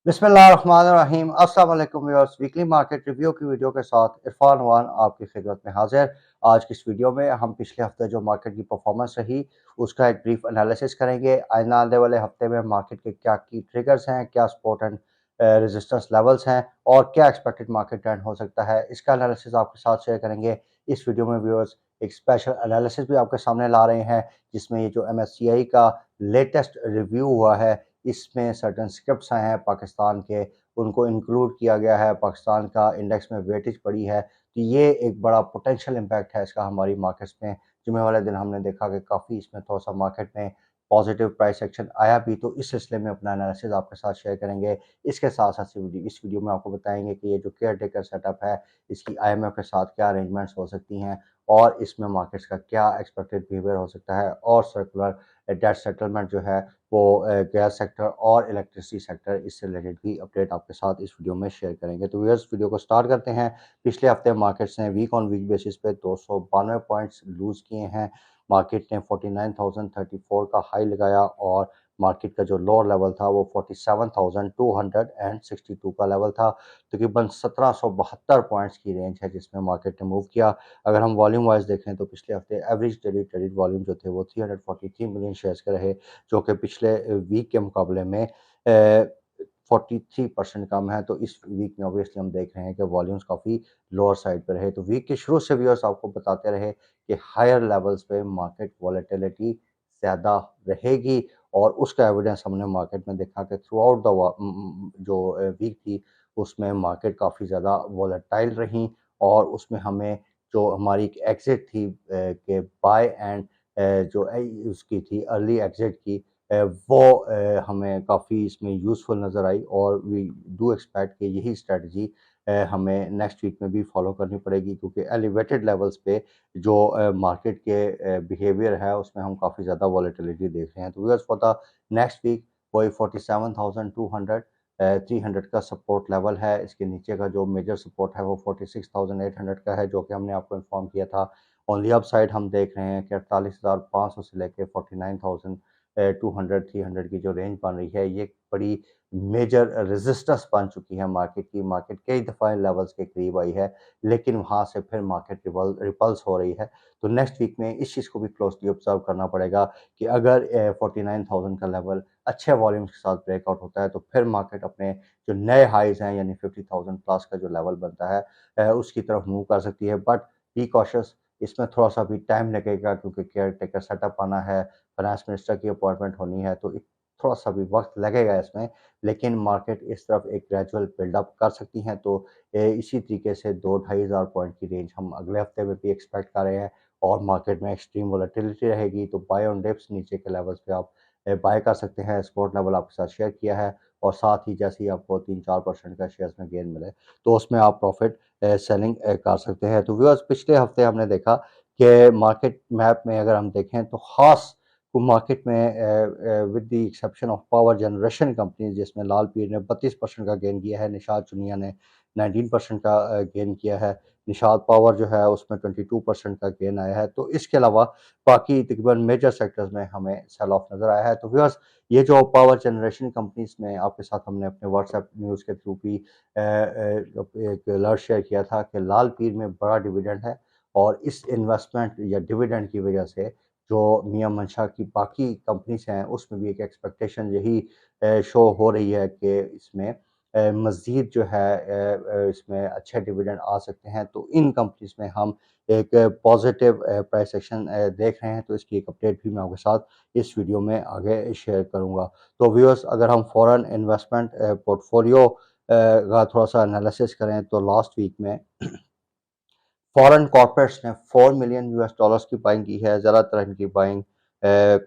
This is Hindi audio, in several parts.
बिस्मिल्लाहिर्रहमानिर्रहीम। अस्सलाम वालेकुम व्यूअर्स, वीकली मार्केट रिव्यू की वीडियो के साथ इरफान वान आपकी खिदमत में हाजिर। आज की इस वीडियो में हम पिछले हफ्ते जो मार्केट की परफॉर्मेंस रही उसका एक ब्रीफ एनालिसिस करेंगे। आइंदा आने वाले हफ्ते में मार्केट के क्या की ट्रिगर्स हैं, क्या सपोर्ट एंड रेजिस्टेंस लेवल्स हैं और क्या एक्सपेक्टेड मार्केट ट्रेंड हो सकता है, इसका एनालिसिस आपके साथ शेयर करेंगे। इस वीडियो में व्यूअर्स एक स्पेशल एनालिसिस भी आपके सामने ला रहे हैं जिसमें ये जो MSCI का लेटेस्ट रिव्यू हुआ है इसमें सर्टेन स्क्रिप्ट्स आए हैं पाकिस्तान के, उनको इंक्लूड किया गया है। पाकिस्तान का इंडेक्स में वेटेज बढ़ी है, तो ये एक बड़ा पोटेंशियल इम्पैक्ट है इसका हमारी मार्केट्स में। जुमे वाले दिन हमने देखा कि काफ़ी इसमें थोड़ा-सा मार्केट में पॉजिटिव प्राइस एक्शन आया भी, तो इस सिलसिले में अपना एनालिसिस आपके साथ शेयर करेंगे। इसके साथ-साथ इस वीडियो में आपको बताएँगे कि ये जो केयर टेकर सेटअप है, इसकी IMF के साथ क्या अरेंजमेंट्स हो सकती हैं और इसमें मार्केट्स का क्या एक्सपेक्टेड बिहेवियर हो सकता है और सर्कुलर डेट सेटलमेंट जो है वो गैस सेक्टर और इलेक्ट्रिसिटी सेक्टर, इससे रिलेटेड भी अपडेट आपके साथ इस वीडियो में शेयर करेंगे। तो व्यूअर्स, वीडियो को स्टार्ट करते हैं। पिछले हफ्ते मार्केट्स ने वीक ऑन वीक बेसिस पे 292 पॉइंट्स लूज़ किए हैं। मार्केट ने 49,034 का हाई लगाया और मार्केट का जो लोअर लेवल था वो 47,262 का लेवल था। तकरीबन 1772 पॉइंट्स की रेंज है जिसमें मार्केट ने मूव किया। अगर हम वॉल्यूम वाइज देखें तो पिछले हफ्ते एवरेज डेली ट्रेडेड वॉल्यूम जो थे वो 343 मिलियन शेयर्स के रहे, जो कि पिछले वीक के मुकाबले में 43% कम है। तो इस वीक में ऑब्वियसली हम देख रहे हैं कि वॉल्यूम्स काफ़ी लोअर साइड पे रहे। तो वीक के शुरू से व्यूअर्स आपको बताते रहे कि हायर लेवल्स पे मार्केट वॉलेटिलिटी ज़्यादा रहेगी और उसका एविडेंस हमने मार्केट में देखा कि थ्रू आउट जो वीक थी उसमें मार्केट काफ़ी ज़्यादा वॉलेटाइल रही और उसमें हमें जो हमारी एक एग्ज़िट थी कि बाय एंड जो उसकी थी अर्ली एग्ज़िट की, वो हमें काफ़ी इसमें यूज़फुल नज़र आई और वी डू एक्सपेक्ट कि यही स्ट्रेटजी हमें नेक्स्ट वीक में भी फॉलो करनी पड़ेगी, क्योंकि एलिवेटेड लेवल्स पे जो मार्केट के बिहेवियर है उसमें हम काफ़ी ज़्यादा वॉलेटिलिटी देख रहे हैं। तो viewers, for the next week वही 47,200 300 का सपोर्ट लेवल है। इसके नीचे का जो मेजर सपोर्ट है वो 46,800 का है, जो कि हमने आपको इन्फॉर्म किया था। ऑन दी अपसाइड हम देख रहे हैं कि 48,500 से लेके 49,200 300 की जो रेंज बन रही है, ये बड़ी मेजर रेजिस्टेंस बन चुकी है मार्केट की। मार्केट कई दफ़ा इन लेवल्स के करीब आई है, लेकिन वहाँ से फिर मार्केट रिपल्स हो रही है। तो नेक्स्ट वीक में इस चीज़ को भी क्लोजली ऑब्जर्व करना पड़ेगा कि अगर 49,000 का लेवल अच्छे वॉल्यूम्स के साथ ब्रेकआउट होता है, तो फिर मार्केट अपने जो नए हाइज़ हैं यानी 50,000 प्लस का जो लेवल बनता है उसकी तरफ मूव कर सकती है। बट बी कॉशियस, इसमें थोड़ा-सा भी टाइम लगेगा क्योंकि केयर टेकर सेटअप आना है, फाइनेंस मिनिस्टर की अपॉइंटमेंट होनी है, तो एक थोड़ा-सा भी वक़्त लगेगा इसमें, लेकिन मार्केट इस तरफ एक ग्रेजुअल बिल्डअप कर सकती हैं। तो इसी तरीके से 2 ढाई हज़ार पॉइंट की रेंज हम अगले हफ्ते में भी एक्सपेक्ट कर रहे हैं और मार्केट में एक्सट्रीम वोलेटिलिटी रहेगी। तो बाय ऑन डिप्स नीचे के लेवल्स पे आप बाय कर सकते हैं। सपोर्ट लेवल आपके साथ शेयर किया है और साथ ही जैसे ही आपको 3-4% का शेयर्स में गेन मिले, तो उसमें आप प्रॉफ़िट सेलिंग कर सकते हैं। तो व्यूअर्स, पिछले हफ्ते हमने देखा कि मार्केट मैप में अगर हम देखें तो ख़ास को मार्केट में with the exception of power generation companies, जिसमें लाल पीर ने 32% का गेन किया है, निशात चुनिया ने 19% का गेन किया है। निशात पावर जो है उसमें 22% का गेन आया है। तो इसके अलावा बाकी तकरीबन मेजर सेक्टर्स में हमें सेल ऑफ नज़र आया है। तो व्यूअर्स, ये जो पावर जनरेशन कंपनीज़ में आपके साथ हमने अपने व्हाट्सएप न्यूज़ के थ्रू भी एक अलर्ट शेयर किया था कि लाल पीर में बड़ा डिविडेंड है और इस इन्वेस्टमेंट या डिविडेंड की वजह से जो मियां मंशा की बाकी कंपनीज हैं उसमें भी एक एक्सपेक्टेशन यही शो हो रही है कि इसमें मज़ीद जो है इसमें अच्छे डिविडेंड आ सकते हैं। तो इन कंपनीज में हम एक पॉजिटिव प्राइस एक्शन देख रहे हैं। तो इसकी एक अपडेट भी मैं आपके साथ इस वीडियो में आगे शेयर करूंगा। तो व्यूअर्स, अगर हम फॉरेन इन्वेस्टमेंट पोर्टफोलियो का थोड़ा-सा एनालिसिस करें तो लास्ट वीक में फॉरेन कॉर्पोरेट्स ने 4 मिलियन यूएस डॉलर्स की बाइंग की है। ज़्यादातर इनकी बाइंग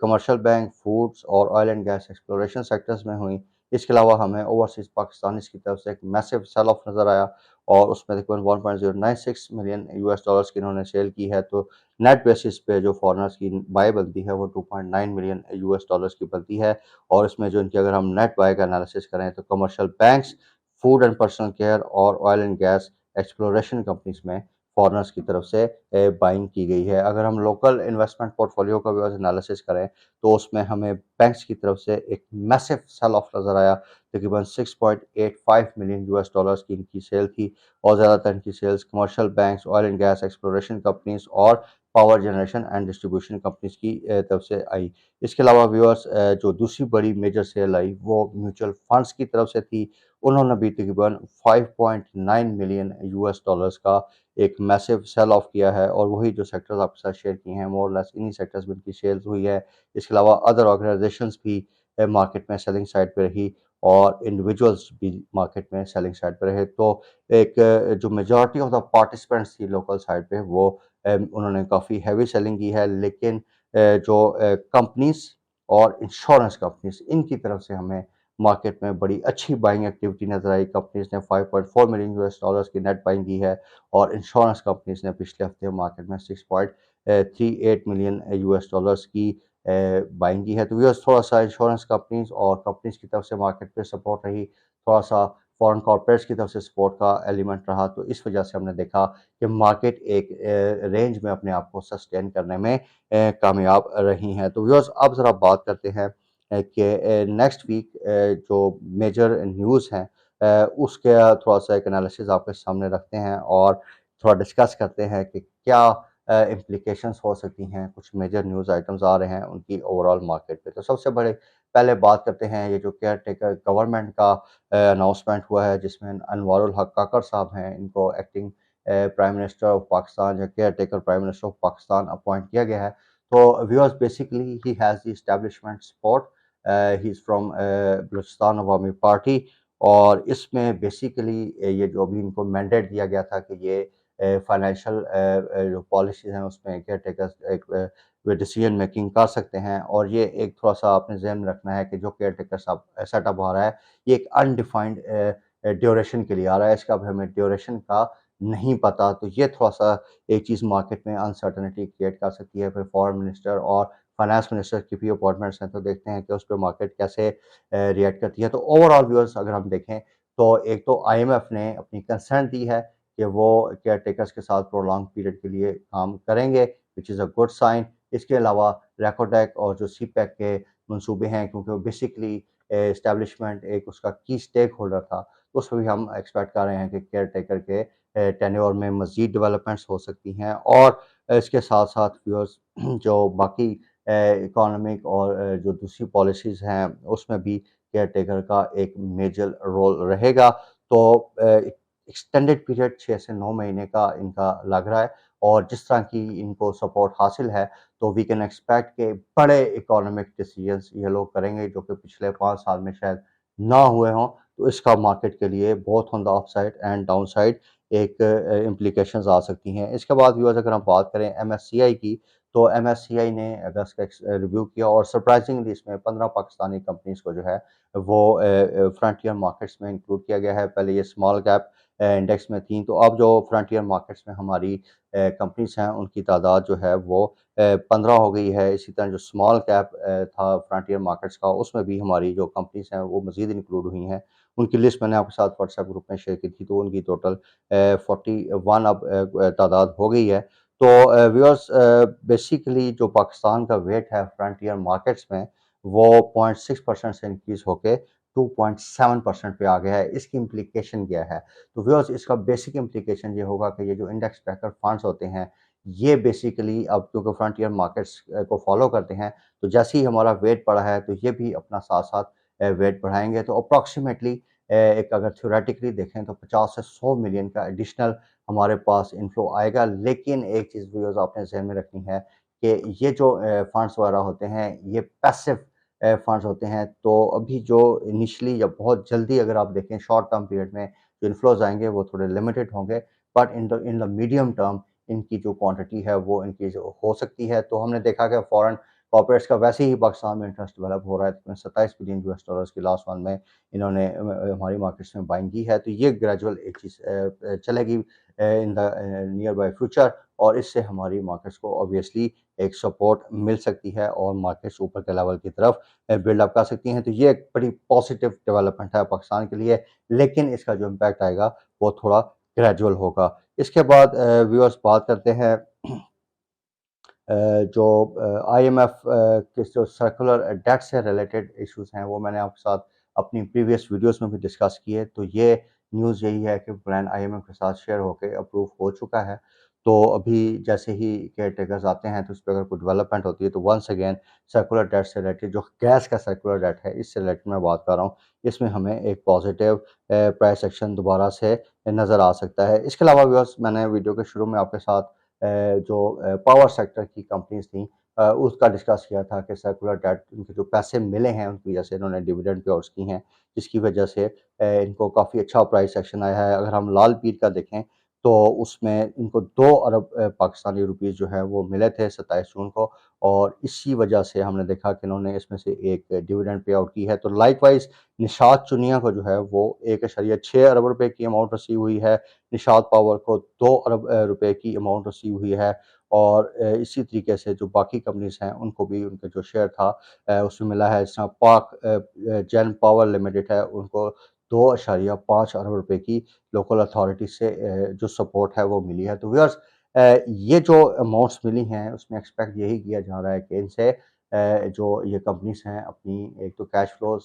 कमर्शियल बैंक, फूड्स और oil and gas exploration sectors में हुई। इसके अलावा हमें ओवरसीज़ पाकिस्तानीज़ की तरफ से एक मैसिव सेल ऑफ नज़र आया और उसमें तकरीबन 1.096 मिलियन यूएस डॉलर्स की इन्होंने सेल की है। तो नेट बेसिस पे जो फॉरेनर्स की बाय बनती है वो 2.9 मिलियन यूएस डॉलर्स की बनती है और इसमें जो इनकी अगर हम नेट बाय का एनालिसिस करें तो commercial banks, food and personal care और oil and gas exploration companies में फॉरेनर्स की तरफ से बाइंग की गई है। अगर हम लोकल इन्वेस्टमेंट पोर्टफोलियो का भी एनालिसिस करें तो उसमें हमें बैंक्स की तरफ से एक मैसिव सेल ऑफ नज़र आया। तकरीबन 6.85 मिलियन यूएस डॉलर्स की इनकी सेल थी और ज़्यादातर इनकी sales commercial banks, oil and gas exploration companies और power generation and distribution companies की तरफ से आई। इसके अलावा व्यूअर्स जो दूसरी बड़ी मेजर सेल आई वो म्यूचुअल फंड्स की तरफ से थी। उन्होंने भी तकरीबन 5.9 मिलियन यूएस डॉलर्स का एक मैसिव सेल ऑफ किया है और वही जो सेक्टर्स आपके साथ शेयर किए हैं मोर लेस इन्हीं सेक्टर्स में इनकी सेल्स हुई है। इसके अलावा अदर ऑर्गेनाइजेशंस भी मार्केट में सेलिंग साइड पे रही और इंडिविजुअल्स भी मार्केट में सेलिंग साइड पे रहे। तो एक जो मेजॉरिटी ऑफ द पार्टिसिपेंट्स थी लोकल साइड पे वो उन्होंने काफ़ी हैवी सेलिंग की है, लेकिन जो कंपनीज़ और इंश्योरेंस कंपनीज़ इनकी तरफ से हमें मार्केट में बड़ी अच्छी बाइंग एक्टिविटी नज़र आई। कंपनीज़ ने 5.4 मिलियन यूएस डॉलर्स की नेट बाइंग की है और इंश्योरेंस कंपनीज़ ने पिछले हफ्ते मार्केट में 6.38 मिलियन यूएस डॉलर्स की बाइंग की है। तो व्यूअर्स थोड़ा-सा इंश्योरेंस कंपनीज़ और कंपनीज़ की तरफ से मार्केट पे सपोर्ट रही, थोड़ा-सा फॉरेन कॉर्पोरेट्स की तरफ से सपोर्ट का एलिमेंट रहा, तो इस वजह से हमने देखा कि मार्केट एक रेंज में अपने आप को सस्टेन करने में कामयाब रही हैं। तो व्यूअर्स अब ज़रा बात करते हैं कि नेक्स्ट वीक जो मेजर न्यूज़ हैं उसका थोड़ा-सा एक एनालिसिस आपके सामने रखते हैं और थोड़ा डिस्कस करते हैं कि क्या इम्प्लीकेशंस हो सकती हैं, कुछ मेजर न्यूज़ आइटम्स आ रहे हैं उनकी ओवरऑल मार्केट पे। तो सबसे बड़े पहले बात करते हैं ये जो केयर टेकर गवर्नमेंट का अनाउंसमेंट हुआ है जिसमें अनवारुल हक काकड़ साहब हैं, इनको acting prime minister of Pakistan या care taker prime minister of Pakistan appoint किया गया है। तो viewers basically he has the establishment support, he is from Balochistan Awami party और इसमें बेसिकली ये जो अभी इनको मैंडेट दिया गया था कि ये फाइनेंशियल जो पॉलिसीज़ हैं उसमें केयर टेकर्स एक वे डिसीजन मेकिंग कर सकते हैं और ये एक थोड़ा-सा आपने ज़हन में रखना है कि जो केयर टेकर सेटअप हो रहा है, ये एक अनडिफाइंड ड्यूरेशन के लिए आ रहा है, इसका अभी हमें ड्यूरेशन का नहीं पता, तो ये थोड़ा-सा एक चीज़ मार्केट में अनसर्टेनिटी क्रिएट कर सकती है। फिर फॉरेन मिनिस्टर और फाइनेंस मिनिस्टर की भी अपॉइंटमेंट्स हैं, तो देखते हैं कि उस पे मार्केट कैसे रिएक्ट करती है। तो ओवरऑल व्यूअर्स अगर हम देखें, तो एक तो आईएमएफ ने अपनी कंसर्न दी है कि वो केयर टेकर्स के साथ प्रोलॉन्ग पीरियड के लिए काम करेंगे, which is a good sign. इसके अलावा रेकोडेक और जो सीपैक के मंसूबे हैं, क्योंकि वो बेसिकली एस्टैब्लिशमेंट एक उसका की स्टेक होल्डर था, तो उसमें भी हम एक्सपेक्ट कर रहे हैं कि केयर टेकर के टेन्योर में मज़ीद डेवलपमेंट्स हो सकती हैं और इसके साथ-साथ व्यूअर्स जो बाकी इकोनॉमिक और जो दूसरी पॉलिसीज़ हैं, उसमें भी केयर टेकर का एक मेजर रोल रहेगा। तो एक्सटेंडेड पीरियड 6 से 9 महीने का इनका लग रहा है और जिस तरह की इनको सपोर्ट हासिल है, तो वी कैन एक्सपेक्ट के बड़े इकोनॉमिक डिसीजंस ये लोग करेंगे जो कि पिछले 5 साल में शायद ना हुए हों। तो इसका मार्केट के लिए both on the upside and downside एक इम्प्लीकेशंस आ सकती हैं। इसके बाद व्यूअर्स अगर हम बात करें एमएससीआई की, तो एमएससीआई ने अगस्त का रिव्यू किया और सरप्राइजिंगली इसमें 15 पाकिस्तानी कंपनीज़ को जो है वो फ्रंटियर मार्केट्स में इंक्लूड किया गया है। पहले ये स्मॉल कैप इंडेक्स में थी, तो अब जो फ्रंटियर मार्केट्स में हमारी कंपनीज़ हैं उनकी तादाद जो है वो 15 हो गई है। इसी तरह जो स्मॉल कैप था फ्रंटियर मार्केट्स का, उसमें भी हमारी जो कंपनीज़ हैं वो मज़ीद इंक्लूड हुई हैं। उनकी लिस्ट मैंने आपके साथ व्हाट्सएप ग्रुप में शेयर की थी, तो उनकी टोटल 41 अब तादाद हो गई है। तो व्यूअर्स बेसिकली जो पाकिस्तान का वेट है फ्रंटियर मार्केट्स में, वो 0.6% से इंक्रीज़ होके 2.7% पे आ गया है। इसकी इम्प्लीकेशन क्या है? तो व्यूअर्स इसका बेसिक इम्प्लीकेशन ये होगा कि ये जो इंडेक्स ट्रैकर फंड्स होते हैं, ये बेसिकली अब क्योंकि फ्रंटियर मार्केट्स को फॉलो करते हैं, तो जैसे ही हमारा वेट बढ़ा है, तो ये भी अपना साथ-साथ वेट बढ़ाएँगे। तो अप्रॉक्सिमेटली एक अगर थ्योरेटिकली देखें तो 50 से 100 मिलियन का एडिशनल हमारे पास इन्फ्लो आएगा। लेकिन एक चीज़ व्यूअर्स आपने ज़हन में रखनी है कि ये जो फंड्स वगैरह होते हैं, ये पैसिव फंड्स होते हैं। तो अभी जो इनिशियली या बहुत जल्दी अगर आप देखें शॉर्ट टर्म पीरियड में जो इन्फ्लोज़ आएँगे वो थोड़े लिमिटेड होंगे, but in the medium term इनकी जो क्वांटिटी है वो इंक्रीज़ हो सकती है। तो हमने देखा कि फॉरेन कॉर्पोरेट्स का वैसे ही पाकिस्तान में इंटरेस्ट डेवलप हो रहा है। तकरीबन 27 बिलियन यूएस डॉलर्स की लास्ट वन में इन्होंने हमारी मार्केट्स में बाइंग की है। तो ये ग्रेजुअल एक चीज़ चलेगी in the near by future और इससे हमारी मार्केट्स को ऑब्वियसली एक सपोर्ट मिल सकती है और मार्केट्स ऊपर के लेवल की तरफ बिल्डअप कर सकती हैं। तो ये एक बड़ी पॉजिटिव डेवलपमेंट है पाकिस्तान के लिए, लेकिन इसका जो इम्पैक्ट आएगा वो थोड़ा ग्रेजुअल होगा। इसके बाद व्यूअर्स बात करते हैं जो आईएमएफ के जो सर्कुलर डेट से रिलेटेड इश्यूज़ हैं, वो मैंने आपके साथ अपनी प्रीवियस वीडियोस में भी डिस्कस की है। तो ये न्यूज़ यही है कि प्लान आईएमएफ के साथ शेयर होके अप्रूव हो चुका है। तो अभी जैसे ही केयर टेकर्स आते हैं तो उस पे अगर कोई डेवलपमेंट होती है तो वंस अगेन सर्कुलर डेट से रिलेटेड जो गैस का सर्कुलर डेट है इससे रिलेटेड मैं बात कर रहा हूँ। इसमें हमें एक पॉजिटिव प्राइस एक्शन दोबारा से नज़र आ सकता है। इसके अलावा व्यूअर्स मैंने वीडियो के शुरू में आपके साथ जो पावर सेक्टर की कंपनीज़ थी उसका डिस्कस किया था कि सर्कुलर डेट उनके जो पैसे मिले हैं उनकी वजह से इन्होंने डिविडेंड पे आउट्स की हैं, जिसकी वजह से इनको काफ़ी अच्छा प्राइस एक्शन आया है। अगर हम लाल पील का देखें तो उसमें इनको 2 अरब पाकिस्तानी रुपीज़ जो है वो मिले थे 27 जून को और इसी वजह से हमने देखा कि इन्होंने इसमें से एक डिविडेंड पे आउट की है। तो लाइकवाइज़ निशात चुनिया को जो है वो 1.6 अरब रुपए की अमाउंट रिसीव हुई है। निशात पावर को 2 अरब रुपए की अमाउंट रिसीव हुई है और इसी तरीके से जो बाकी कंपनीज़ हैं उनको भी उनका जो शेयर था उसमें मिला है। जिस तरह पाक जेन पावर लिमिटेड है उनको 2.5 अरब रुपए की लोकल अथॉरिटी से जो सपोर्ट है वो मिली है। तो व्यूअर्स ये जो अमाउंट्स मिली हैं उसमें एक्सपेक्ट यही किया जा रहा है कि इनसे जो ये कंपनीज़ हैं अपनी एक तो कैश फ्लोज़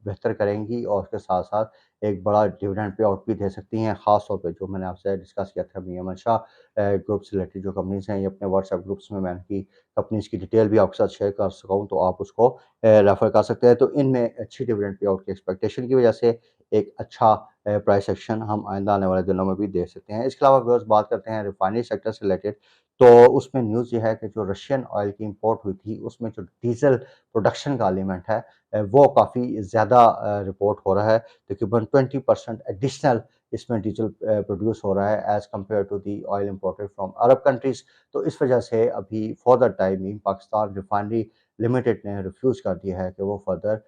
बेहतर करेंगी और उसके साथ-साथ एक बड़ा डिविडेंड पे आउट भी दे सकती हैं। ख़ास तौर पे जो मैंने आपसे डिस्कस किया था मियां मंशा ग्रुप से रिलेटेड जो कंपनीज़ हैं ये अपने व्हाट्सएप ग्रुप्स में मैं इनकी कंपनीज़ की डिटेल भी आपके साथ शेयर कर सका हूँ तो आप उसको रेफ़र कर सकते हैं। तो इनमें अच्छी डिविडेंड पे आउट की एक्सपेक्टेशन की वजह से एक अच्छा प्राइस एक्शन हम आइंदा आने वाले दिनों में भी देख सकते हैं। इसके अलावा व्यूअर्स बात करते हैं रिफाइनरी सेक्टर से रिलेटेड, तो उसमें न्यूज़ ये है कि जो रशियन ऑयल की इम्पोर्ट हुई थी, उसमें जो डीज़ल प्रोडक्शन का एलिमेंट है वो काफ़ी ज़्यादा रिपोर्ट हो रहा है। तकरीबन 20% एडिशनल इसमें डीज़ल प्रोड्यूस हो रहा है as compared to the oil imported from Arab countries. तो इस वजह से अभी for the time being Pakistan refinery limited ने रिफ्यूज़ कर दिया है कि वो फर्दर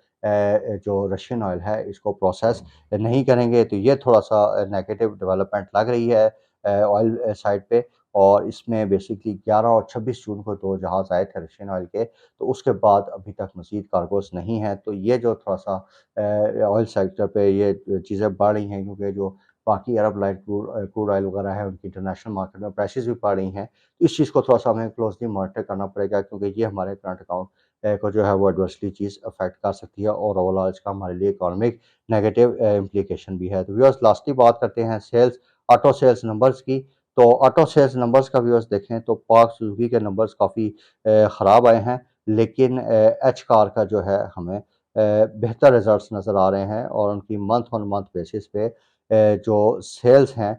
जो रशियन ऑयल है इसको प्रोसेस नहीं करेंगे। तो ये थोड़ा-सा नेगेटिव डेवलपमेंट लग रही है ऑयल साइड पे और इसमें बेसिकली 11 और 26 जून को 2 जहाज़ आए थे रशियन ऑयल के, तो उसके बाद अभी तक मज़ीद कार्गोज़ नहीं हैं। तो ये जो थोड़ा-सा ऑयल सेक्टर पे ये चीज़ें बढ़ रही हैं क्योंकि जो बाकी अरब लाइट क्रूड ऑयल वगैरह है उनकी इंटरनेशनल मार्केट में प्राइसेज़ भी बढ़ रही हैं। तो इस चीज़ को थोड़ा-सा हमें क्लोज़ली मॉनिटर करना पड़ेगा क्योंकि ये हमारे करंट अकाउंट को जो है वो एडवर्सली चीज़ अफ़ेक्ट कर सकती है और ओवरऑल इसका हमारे लिए इकोनॉमिक नेगेटिव इम्प्लीकेशन भी है। तो व्यूअर्स लास्टली बात करते हैं सेल्स ऑटो सेल्स नंबर्स की। तो ऑटो सेल्स नंबर्स का व्यूअर्स देखें तो पाक सुजुकी के नंबर्स काफ़ी ख़राब आए हैं, लेकिन एच कार का जो है हमें बेहतर रिज़ल्ट्स नज़र आ रहे हैं और उनकी मंथ ऑन मंथ बेसिस पे जो सेल्स हैं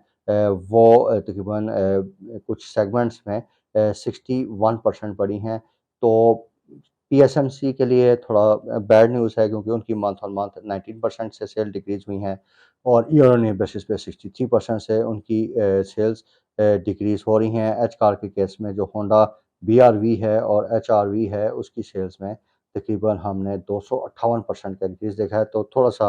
वो तकरीबन कुछ सेगमेंट्स में 61% बढ़ी हैं। तो पीएसएमसी के लिए थोड़ा बैड न्यूज़ है क्योंकि उनकी मंथ ऑन मंथ 19% से सेल डिक्रीज़ हुई हैं और ईयर ऑन ईयर बेसिस पे 63% से उनकी सेल्स डिक्रीज़ हो रही हैं। एच कार के केस में जो होंडा बीआरवी है और एचआरवी है उसकी सेल्स में तकरीबन हमने 258% का इंक्रीज़ देखा है। तो थोड़ा-सा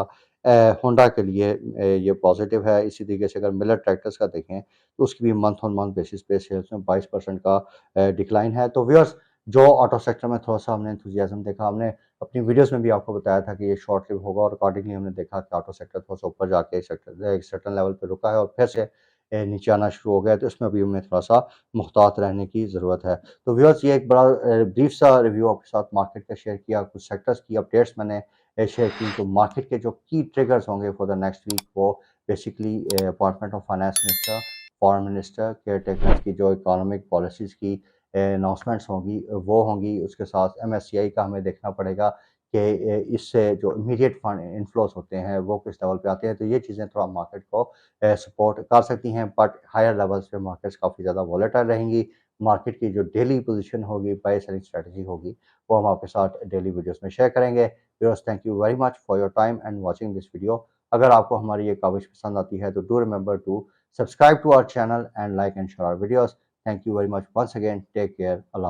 होंडा के लिए ये पॉज़िटिव है। इसी तरीके से अगर मिलर ट्रैक्टर्स का देखें तो उसकी भी मंथ ऑन मंथ बेसिस पे सेल्स में 22% का डिक्लाइन है। तो व्यूअर्स जो ऑटो सेक्टर में थोड़ा-सा हमने एंथुसियाज़्म देखा, हमने अपनी वीडियोज़ में भी आपको बताया था कि ये शॉर्ट लिव होगा और अकॉर्डिंगली हमने देखा कि ऑटो सेक्टर थोड़ा-सा ऊपर जाके एक सर्टेन लेवल पे रुका है और फिर से नीचे आना शुरू हो गया है, तो इसमें भी हमें थोड़ा-सा मुहतात रहने की ज़रूरत है। तो व्यूअर्स ये एक बड़ा ब्रीफ सा रिव्यू आपके साथ मार्केट का शेयर किया, कुछ सेक्टर्स की अपडेट्स मैंने शेयर की, तो मार्केट के जो की ट्रिगर्स होंगे फॉर द नेक्स्ट वीक वो basically appointment of finance minister, foreign minister, care takers की जो इकोनॉमिक पॉलिसीज़ की अनाउंसमेंट्स होंगी वो होंगी। उसके साथ एमएससीआई का हमें देखना पड़ेगा कि इससे जो इमीडिएट फंड इन्फ्लोज़ होते हैं वो किस लेवल पे आते हैं। तो ये चीज़ें थोड़ा मार्केट को सपोर्ट कर सकती हैं, बट हायर लेवल्स पे मार्केट्स काफ़ी ज़्यादा वोलेटाइल रहेंगी। मार्केट की जो डेली पोज़ीशन होगी, बाय सेलिंग स्ट्रैटेजी होगी, वो हम आपके साथ डेली वीडियोज़ में शेयर करेंगे। Viewers thank you very much for your time and watching this video. अगर आपको हमारी ये कवरेज पसंद आती है तो do remember to subscribe to our channel and like and share our videos. Thank you very much once again. Take care. Allah